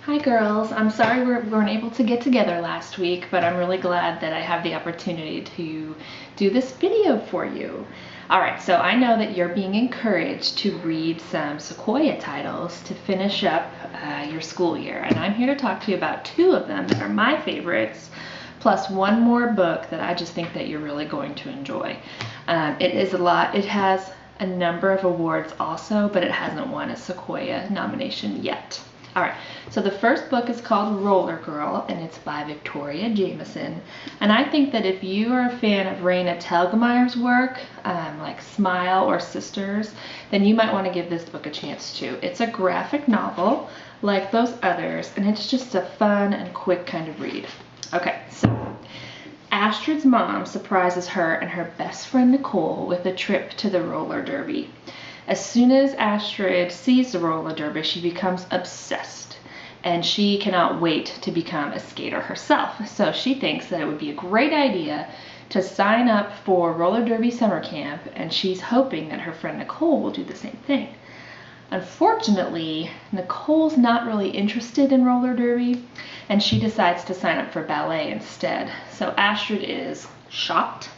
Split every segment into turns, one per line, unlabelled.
Hi girls, I'm sorry we weren't able to get together last week, but I'm really glad that I have the opportunity to do this video for you. Alright, so I know that you're being encouraged to read some Sequoia titles to finish up your school year, and I'm here to talk to you about two of them that are my favorites, plus one more book that I just think that you're really going to enjoy. It has a number of awards also, but it hasn't won a Sequoia nomination yet. All right, so the first book is called Roller Girl, and it's by Victoria Jamieson. And I think that if you are a fan of Raina Telgemeier's work, like Smile or Sisters, then you might want to give this book a chance too. It's a graphic novel like those others, and it's just a fun and quick kind of read. Okay, so Astrid's mom surprises her and her best friend Nicole with a trip to the roller derby. As soon as Astrid sees the roller derby, she becomes obsessed, and she cannot wait to become a skater herself. So she thinks that it would be a great idea to sign up for roller derby summer camp, and she's hoping that her friend Nicole will do the same thing. Unfortunately, Nicole's not really interested in roller derby, and she decides to sign up for ballet instead. So Astrid is shocked.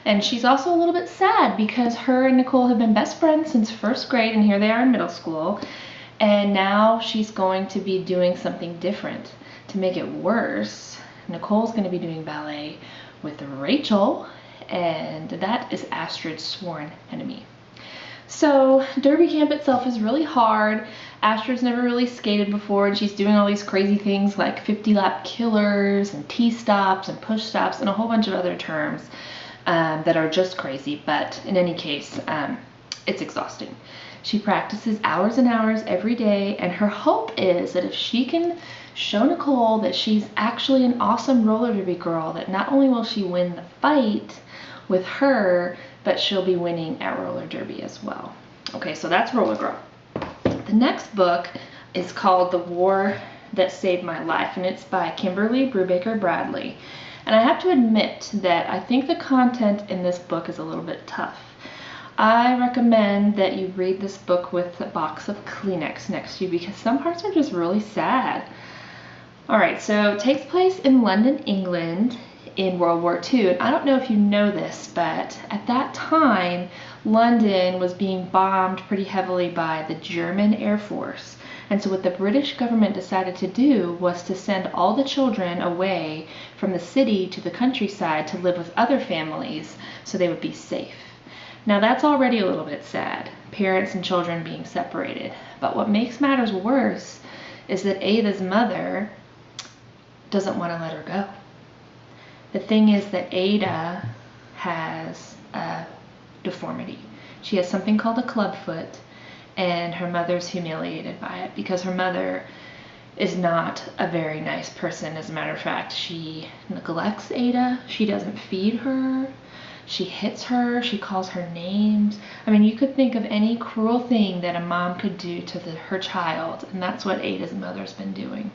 And she's also a little bit sad because her and Nicole have been best friends since first grade, and here they are in middle school. And now she's going to be doing something different. To make it worse, Nicole's going to be doing ballet with Rachel, and that is Astrid's sworn enemy. So derby camp itself is really hard. Astrid's never really skated before, and she's doing all these crazy things like 50-lap killers and T-stops and push stops and a whole bunch of other terms that are just crazy, but in any case, it's exhausting. She practices hours and hours every day, and her hope is that if she can show Nicole that she's actually an awesome roller derby girl, that not only will she win the fight with her, but she'll be winning at roller derby as well. Okay, so that's Roller Girl. The next book is called The War That Saved My Life, and it's by Kimberly Brubaker Bradley. And I have to admit that I think the content in this book is a little bit tough. I recommend that you read this book with a box of Kleenex next to you because some parts are just really sad. Alright, so it takes place in London, England in World War II. And I don't know if you know this, but at that time, London was being bombed pretty heavily by the German Air Force. And so what the British government decided to do was to send all the children away from the city to the countryside to live with other families so they would be safe. Now that's already a little bit sad, parents and children being separated. But what makes matters worse is that Ada's mother doesn't want to let her go. The thing is that Ada has a deformity. She has something called a clubfoot, and her mother's humiliated by it because her mother is not a very nice person. As a matter of fact, she neglects Ada, she doesn't feed her, she hits her, she calls her names. I mean, you could think of any cruel thing that a mom could do to her child, and that's what Ada's mother's been doing.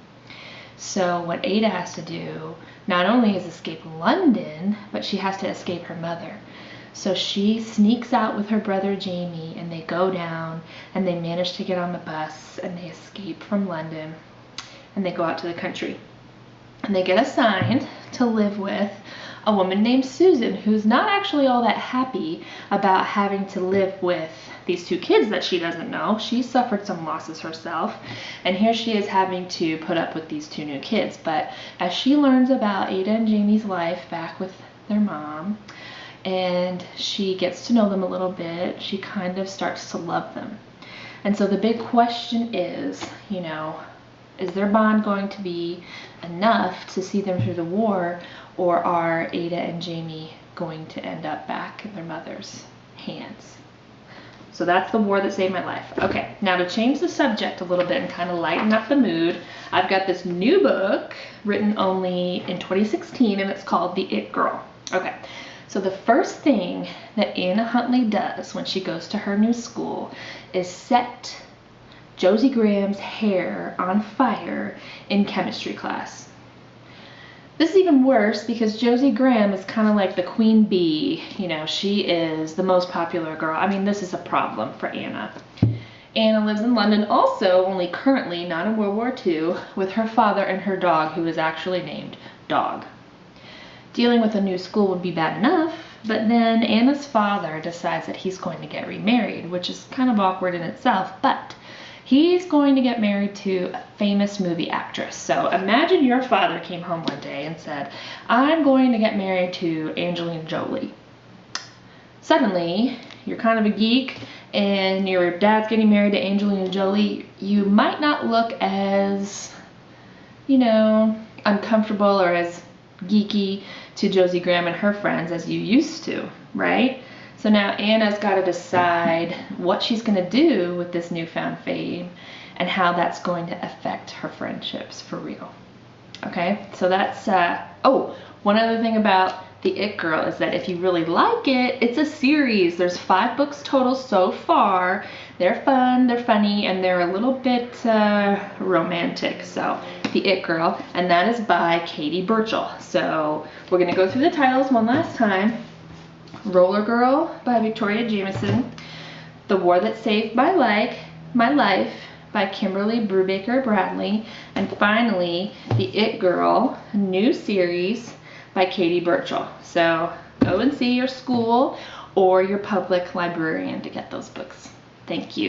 So what Ada has to do not only is escape London, but she has to escape her mother. So she sneaks out with her brother Jamie, and they go down and they manage to get on the bus and they escape from London and they go out to the country. And they get assigned to live with a woman named Susan, who's not actually all that happy about having to live with these two kids that she doesn't know. She suffered some losses herself, and here she is having to put up with these two new kids. But as she learns about Ada and Jamie's life back with their mom, and she gets to know them a little bit, she kind of starts to love them. And so the big question is, is their bond going to be enough to see them through the war, or are Ada and Jamie going to end up back in their mother's hands? So that's The War That Saved My Life. Okay, now to change the subject a little bit and kind of lighten up the mood, I've got this new book written only in 2016, and it's called The It Girl. Okay. So the first thing that Anna Huntley does when she goes to her new school is set Josie Graham's hair on fire in chemistry class. This is even worse because Josie Graham is kind of like the queen bee. She is the most popular girl. I mean, this is a problem for Anna. Anna lives in London also, only currently, not in World War II, with her father and her dog, who is actually named Dog. Dealing with a new school would be bad enough, but then Anna's father decides that he's going to get remarried, which is kind of awkward in itself, but he's going to get married to a famous movie actress. So imagine your father came home one day and said, I'm going to get married to Angelina Jolie. Suddenly, you're kind of a geek and your dad's getting married to Angelina Jolie. You might not look as, uncomfortable or as geeky to Josie Graham and her friends as you used to, right? So now Anna's got to decide what she's going to do with this newfound fame and how that's going to affect her friendships for real. Okay, so that's, one other thing about The It Girl is that if you really like it, it's a series. There's 5 books total so far. They're fun, they're funny, and they're a little bit romantic. So, The It Girl, and that is by Katie Burchell. So, we're going to go through the titles one last time. Roller Girl by Victoria Jameson. The War That Saved My Life by Kimberly Brubaker Bradley. And finally, The It Girl, a new series by Katie Burchell. So go and see your school or your public librarian to get those books. Thank you.